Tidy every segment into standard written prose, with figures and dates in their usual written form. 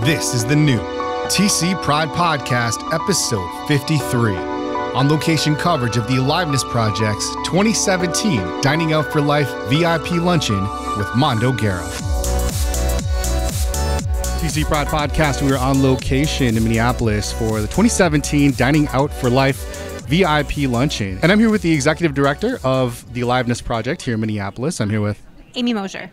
This is the new TC Pride Podcast, episode 53. On location coverage of the Aliveness Project's 2017 Dining Out for Life VIP Luncheon with Mondo Guerra. TC Pride Podcast, we are on location in Minneapolis for the 2017 Dining Out for Life VIP Luncheon. And I'm here with the executive director of the Aliveness Project here in Minneapolis. I'm here with Amy Mosier.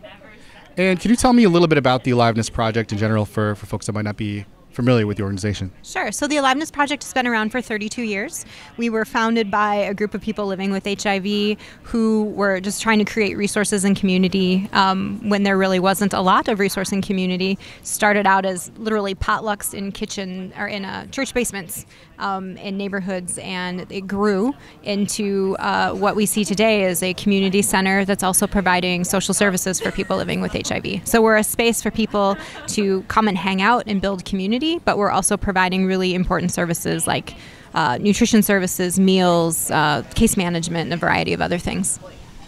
And can you tell me a little bit about the Aliveness Project in general for folks that might not be familiar with the organization? Sure. So the Aliveness Project has been around for 32 years. We were founded by a group of people living with HIV who were just trying to create resources and community when there really wasn't a lot of resource and community. Started out as literally potlucks in kitchen or in church basements in neighborhoods, and it grew into what we see today as a community center that's also providing social services for people living with HIV. So we're a space for people to come and hang out and build community, but we're also providing really important services like nutrition services, meals, case management, and a variety of other things.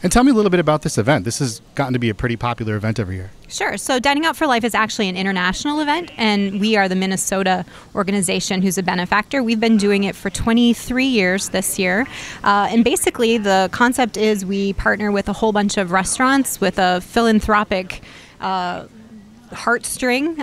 And tell me a little bit about this event. This has gotten to be a pretty popular event every year. Sure. So Dining Out for Life is actually an international event, and we are the Minnesota organization who's a benefactor. We've been doing it for 23 years this year. And basically the concept is we partner with a whole bunch of restaurants with a philanthropic heartstring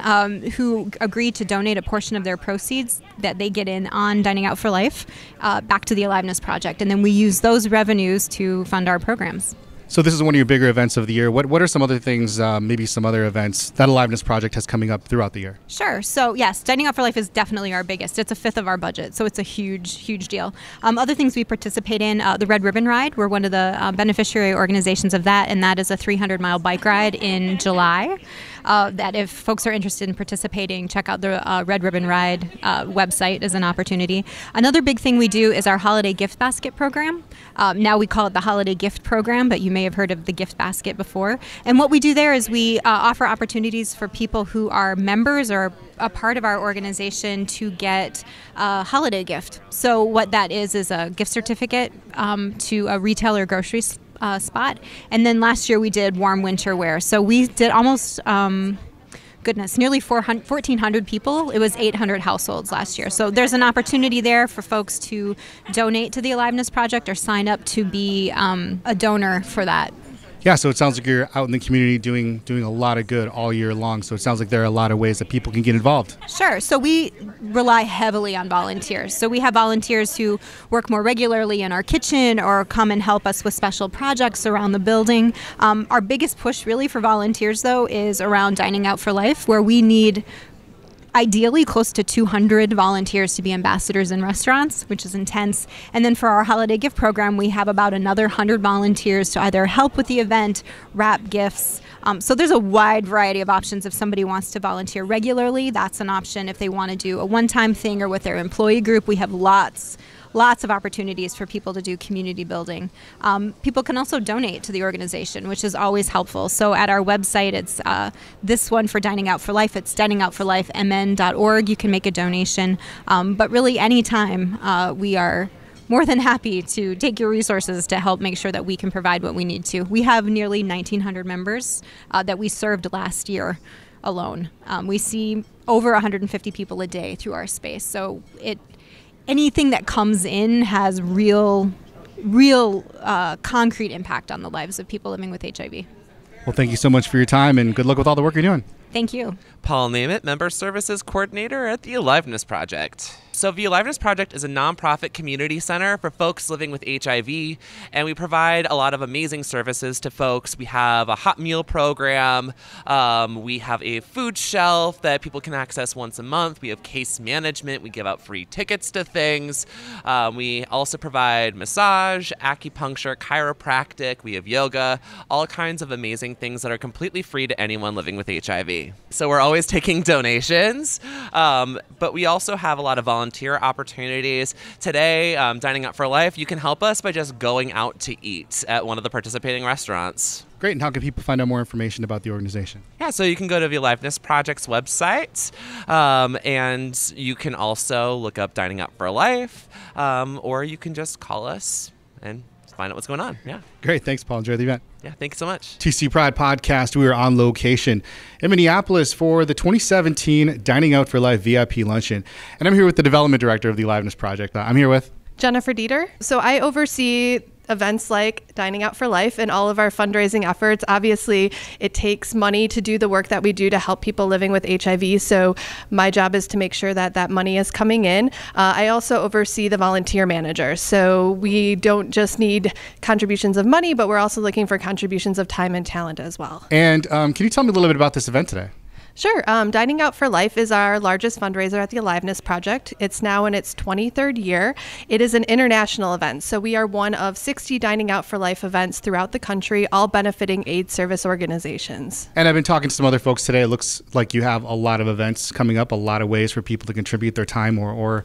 who agreed to donate a portion of their proceeds that they get in on Dining Out for Life back to the Aliveness Project. And then we use those revenues to fund our programs. So this is one of your bigger events of the year. What are some other things, maybe some other events that Aliveness Project has coming up throughout the year? Sure. So yes, Dining Out for Life is definitely our biggest. It's a fifth of our budget, so it's a huge deal. Other things we participate in, the Red Ribbon Ride. We're one of the beneficiary organizations of that, and that is a 300-mile bike ride in July. That if folks are interested in participating, check out the Red Ribbon Ride website as an opportunity. Another big thing we do is our Holiday Gift Basket program. Now we call it the Holiday Gift Program, but you may have heard of the Gift Basket before. And what we do there is we offer opportunities for people who are members or a part of our organization to get a holiday gift. So what that is a gift certificate to a retail or grocery spot. And then last year we did warm winter wear. So we did almost, nearly 1,400 people. It was 800 households last year. So there's an opportunity there for folks to donate to the Aliveness Project or sign up to be a donor for that. Yeah, so it sounds like you're out in the community doing a lot of good all year long. So it sounds like there are a lot of ways that people can get involved. Sure. So we rely heavily on volunteers. So we have volunteers who work more regularly in our kitchen or come and help us with special projects around the building. Our biggest push really for volunteers, though, is around Dining Out for Life, where we need ideally close to 200 volunteers to be ambassadors in restaurants, which is intense. And then for our holiday gift program, we have about another 100 volunteers to either help with the event, wrap gifts. So there's a wide variety of options. If somebody wants to volunteer regularly, that's an option. If they want to do a one-time thing or with their employee group, we have lots of opportunities for people to do community building. People can also donate to the organization, which is always helpful. So at our website, it's this one for Dining Out for Life. It's diningoutforlifemn.org. You can make a donation. But really, anytime, we are more than happy to take your resources to help make sure that we can provide what we need to. We have nearly 1,900 members that we served last year alone. We see over 150 people a day through our space. So anything that comes in has real concrete impact on the lives of people living with HIV. Well, thank you so much for your time, and good luck with all the work you're doing. Thank you. Paul Nameth, Member Services Coordinator at the Aliveness Project. So the Aliveness Project is a nonprofit community center for folks living with HIV, and we provide a lot of amazing services to folks. We have a hot meal program. We have a food shelf that people can access once a month. We have case management. We give out free tickets to things. We also provide massage, acupuncture, chiropractic. We have yoga, all kinds of amazing things that are completely free to anyone living with HIV. So we're always taking donations, but we also have a lot of volunteer opportunities. Today, Dining Out for Life, you can help us by just going out to eat at one of the participating restaurants. Great. And how can people find out more information about the organization? Yeah, so you can go to the Aliveness Project's website, and you can also look up Dining Out for Life, or you can just call us and find out what's going on. Yeah. Great. Thanks, Paul. Enjoy the event. Yeah, thanks so much. TC Pride Podcast. We are on location in Minneapolis for the 2017 Dining Out for Life VIP Luncheon. And I'm here with the development director of the Aliveness Project. I'm here with Jennifer Dieter. So I oversee events like Dining Out for Life and all of our fundraising efforts. Obviously, it takes money to do the work that we do to help people living with HIV. So my job is to make sure that that money is coming in. I also oversee the volunteer manager. So we don't just need contributions of money, but we're also looking for contributions of time and talent as well. And can you tell me a little bit about this event today? Sure. Dining Out for Life is our largest fundraiser at the Aliveness Project. It's now in its 23rd year. It is an international event, so we are one of 60 Dining Out for Life events throughout the country, all benefiting AIDS service organizations. And I've been talking to some other folks today. It looks like you have a lot of events coming up, a lot of ways for people to contribute their time or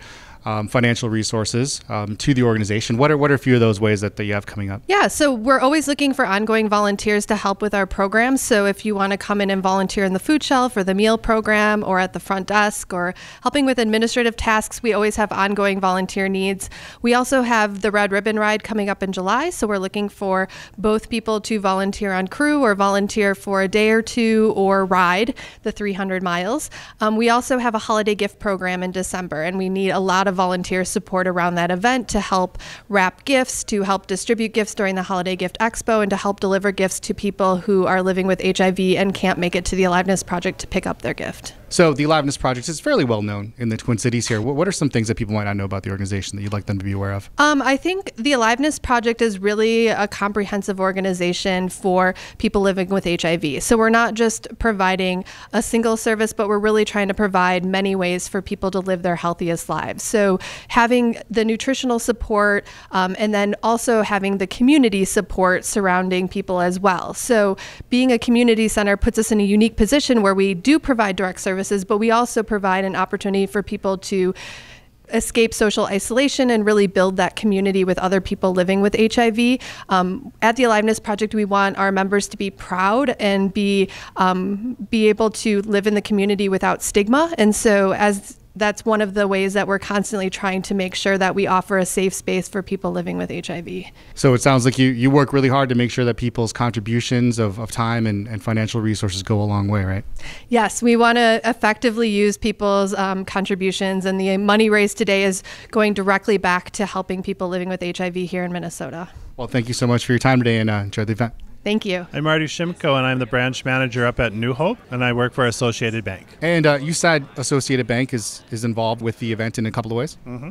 financial resources to the organization. What are a few of those ways that you have coming up? Yeah, so we're always looking for ongoing volunteers to help with our programs. So if you want to come in and volunteer in the food shelf or the meal program or at the front desk or helping with administrative tasks, we always have ongoing volunteer needs. We also have the Red Ribbon Ride coming up in July. So we're looking for both people to volunteer on crew or volunteer for a day or two or ride the 300 miles. We also have a holiday gift program in December, and we need a lot of volunteer support around that event to help wrap gifts, to help distribute gifts during the Holiday Gift Expo, and to help deliver gifts to people who are living with HIV and can't make it to the Aliveness Project to pick up their gift. So the Aliveness Project is fairly well known in the Twin Cities here. What are some things that people might not know about the organization that you'd like them to be aware of? I think the Aliveness Project is really a comprehensive organization for people living with HIV. So we're not just providing a single service, but we're really trying to provide many ways for people to live their healthiest lives. So having the nutritional support and then also having the community support surrounding people as well. So being a community center puts us in a unique position where we do provide direct services, but we also provide an opportunity for people to escape social isolation and really build that community with other people living with HIV. At the Aliveness Project, we want our members to be proud and be able to live in the community without stigma. And so that's one of the ways that we're constantly trying to make sure that we offer a safe space for people living with HIV. So it sounds like you work really hard to make sure that people's contributions of time and financial resources go a long way, right? Yes, we want to effectively use people's contributions, and the money raised today is going directly back to helping people living with HIV here in Minnesota. Well, thank you so much for your time today, and enjoy the event. Thank you. I'm Marty Shimko, and I'm the branch manager up at New Hope, and I work for Associated Bank. And you said Associated Bank is involved with the event in a couple of ways? Mm-hmm.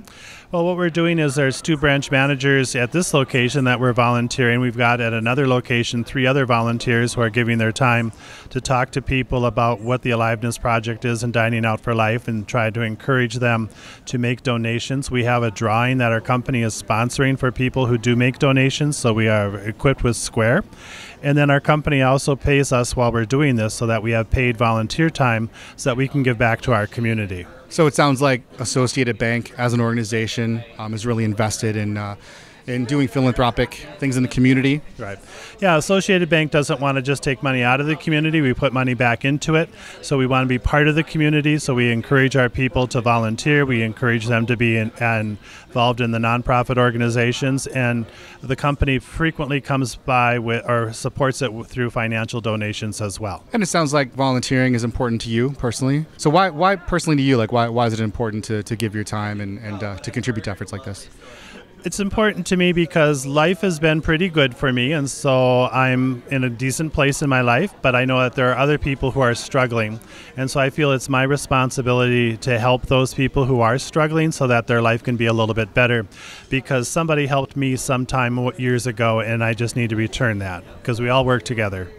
Well, what we're doing is there's 2 branch managers at this location that we're volunteering. We've got at another location 3 other volunteers who are giving their time to talk to people about what the Aliveness Project is and Dining Out for Life and try to encourage them to make donations. We have a drawing that our company is sponsoring for people who do make donations, so we are equipped with Square. And then our company also pays us while we're doing this so that we have paid volunteer time so that we can give back to our community. So it sounds like Associated Bank as an organization is really invested in doing philanthropic things in the community. Right. Yeah, Associated Bank doesn't want to just take money out of the community. We put money back into it. So we want to be part of the community. So we encourage our people to volunteer. We encourage them to be involved in the nonprofit organizations. And the company frequently comes by with or supports it through financial donations as well. And it sounds like volunteering is important to you personally. So why personally to you? Like why is it important to give your time and to contribute to efforts like this? It's important to me because life has been pretty good for me, and so I'm in a decent place in my life, but I know that there are other people who are struggling, and so I feel it's my responsibility to help those people who are struggling so that their life can be a little bit better, because somebody helped me sometime years ago, and I just need to return that, because we all work together.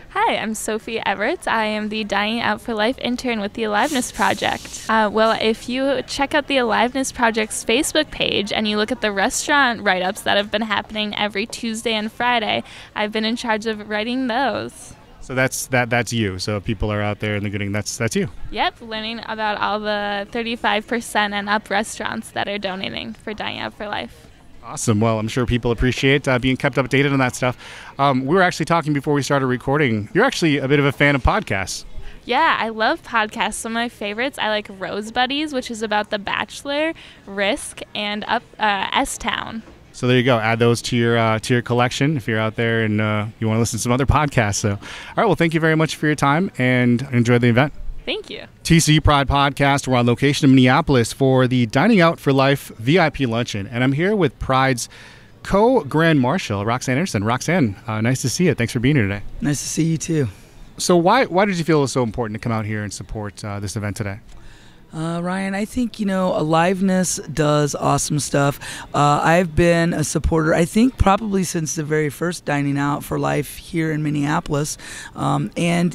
Hi, I'm Sophie Everett. I am the Dining Out for Life intern with the Aliveness Project. Well, if you check out the Aliveness Project's Facebook page and you look at the restaurant write-ups that have been happening every Tuesday and Friday, I've been in charge of writing those. So that's you. So if people are out there and they're getting that's you. Yep, learning about all the 35% and up restaurants that are donating for Dining Out for Life. Awesome. Well, I'm sure people appreciate being kept updated on that stuff. We were actually talking before we started recording. You're actually a bit of a fan of podcasts. Yeah, I love podcasts. Some of my favorites, I like Rose Buddies, which is about The Bachelor, Risk, and S-Town. So there you go. Add those to your collection if you're out there and you want to listen to some other podcasts. So, all right. Well, thank you very much for your time and enjoy the event. Thank you. TC Pride Podcast. We're on location in Minneapolis for the Dining Out for Life VIP Luncheon. And I'm here with Pride's co-Grand Marshal, Rox Anderson. Roxanne, nice to see you. Thanks for being here today. Nice to see you too. So why did you feel it was so important to come out here and support this event today? Ryan, I think, Aliveness does awesome stuff. I've been a supporter, I think, probably since the very first Dining Out for Life here in Minneapolis. And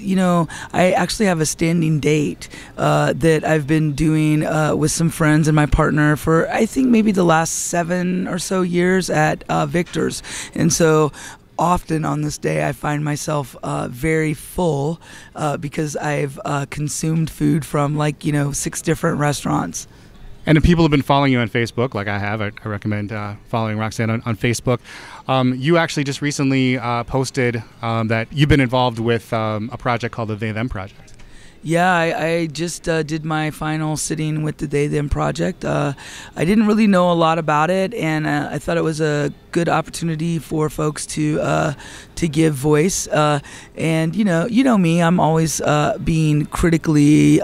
I actually have a standing date that I've been doing with some friends and my partner for, I think, maybe the last 7 or so years at Victor's. And so often on this day, I find myself very full because I've consumed food from 6 different restaurants. And if people have been following you on Facebook, like I have, I recommend following Roxanne on Facebook. You actually just recently posted that you've been involved with a project called the They Them Project. Yeah, I just did my final sitting with the They Them Project. I didn't really know a lot about it, and I thought it was a good opportunity for folks to give voice. And you know me, I'm always being critically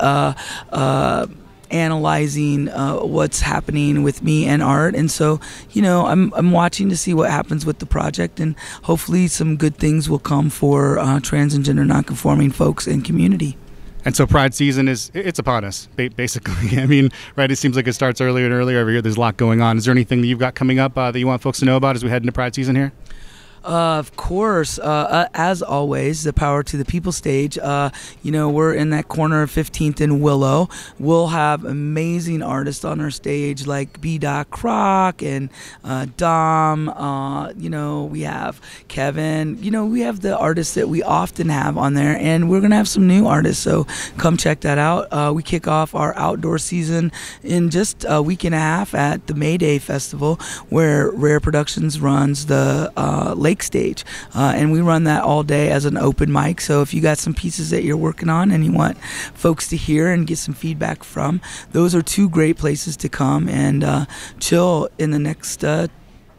analyzing what's happening with me and art, and so I'm watching to see what happens with the project, and hopefully some good things will come for trans and gender nonconforming folks and community. And so Pride season it's upon us, basically. I mean, right, it seems like it starts earlier and earlier every year. There's a lot going on. Is there anything that you've got coming up that you want folks to know about as we head into Pride season here? Of course, as always, the Power to the People stage. We're in that corner of 15th and Willow. We'll have amazing artists on our stage like B. Croc and Dom. We have Kevin. We have the artists that we often have on there, and we're gonna have some new artists. So come check that out. We kick off our outdoor season in just a week and a half at the May Day Festival, where Rare Productions runs the Lake stage, and we run that all day as an open mic. So if you got some pieces that you're working on and you want folks to hear and get some feedback from, those are 2 great places to come and chill in the next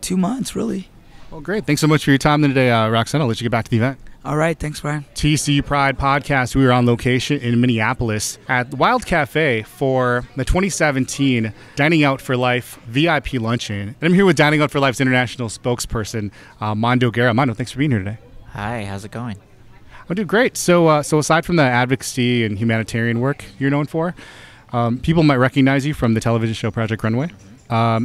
2 months, really. Well, great. Thanks so much for your time today, Roxanne. I'll let you get back to the event. All right. Thanks, Brian. TC Pride Podcast. We were on location in Minneapolis at Wild Cafe for the 2017 Dining Out for Life VIP Luncheon. And I'm here with Dining Out for Life's international spokesperson, Mondo Guerra. Mondo, thanks for being here today. Hi, how's it going? I'm doing great. So aside from the advocacy and humanitarian work you're known for, people might recognize you from the television show Project Runway.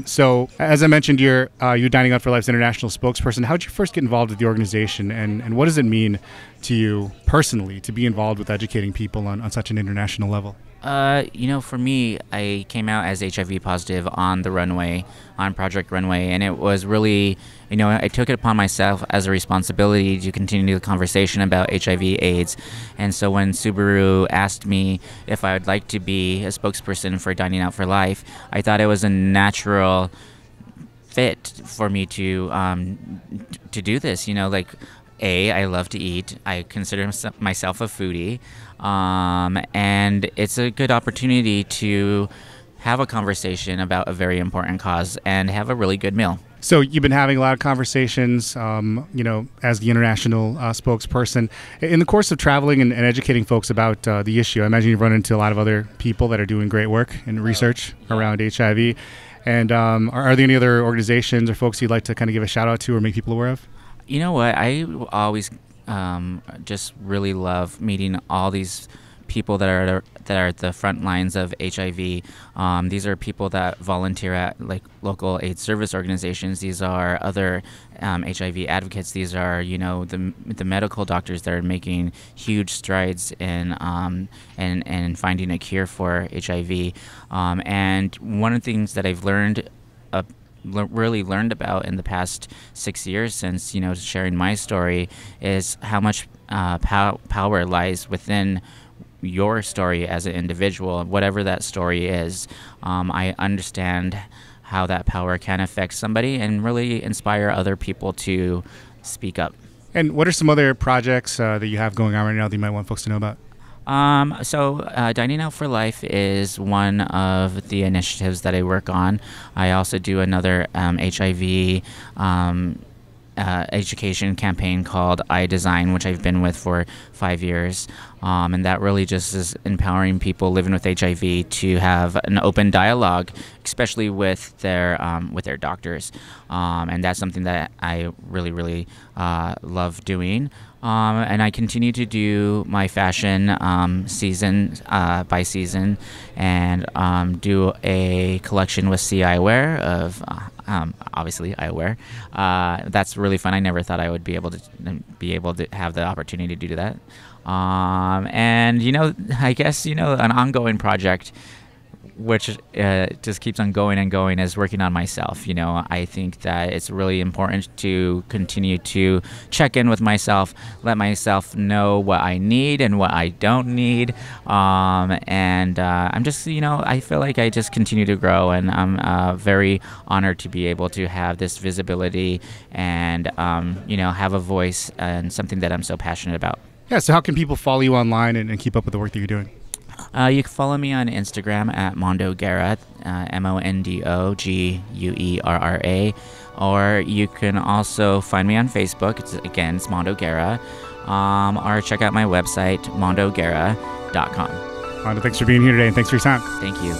So, as I mentioned, you're Dining Out for Life's international spokesperson. How did you first get involved with the organization, and what does it mean to you personally to be involved with educating people on such an international level? For me, I came out as HIV positive on the runway, on Project Runway, and it was really, I took it upon myself as a responsibility to continue the conversation about HIV/AIDS. And so when Subaru asked me if I would like to be a spokesperson for Dining Out for Life, I thought it was a natural fit for me to do this. I love to eat. I consider myself a foodie. And it's a good opportunity to have a conversation about a very important cause and have a really good meal. So you've been having a lot of conversations, as the international spokesperson. In the course of traveling and educating folks about the issue, I imagine you've run into a lot of other people that are doing great work and research around HIV. And are there any other organizations or folks you'd like to kind of give a shout out to or make people aware of? You know what? I always just really love meeting all these people that are at the front lines of HIV. These are people that volunteer at local AIDS service organizations. These are other HIV advocates. These are the medical doctors that are making huge strides in finding a cure for HIV. And one of the things that I've really learned about in the past 6 years since sharing my story is how much power lies within your story as an individual, whatever that story is. I understand how that power can affect somebody and really inspire other people to speak up. And what are some other projects that you have going on right now that you might want folks to know about? Dining Out for Life is one of the initiatives that I work on. I also do another HIV education campaign called I Design, which I've been with for 5 years. And that really just is empowering people living with HIV to have an open dialogue, especially with their doctors. And that's something that I really love doing. And I continue to do my fashion season by season, and do a collection with C Eyewear of obviously eyewear. That's really fun. I never thought I would be able to have the opportunity to do that. And I guess an ongoing project which just keeps on going and going, is working on myself. I think that it's really important to continue to check in with myself, let myself know what I need and what I don't need. And I'm just, I feel like I just continue to grow, and I'm very honored to be able to have this visibility and, have a voice and something that I'm so passionate about. Yeah, so how can people follow you online and keep up with the work that you're doing? You can follow me on Instagram at Mondo Guerra, MondoGuerra, or you can also find me on Facebook. It's Mondo Guerra, or check out my website, mondoguerra.com. Mondo, thanks for being here today, and thanks for your time. Thank you.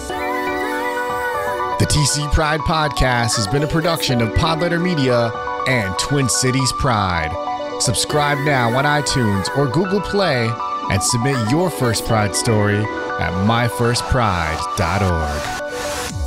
The TC Pride Podcast has been a production of Podletter Media and Twin Cities Pride. Subscribe now on iTunes or Google Play, and submit your first Pride story at myfirstpride.org.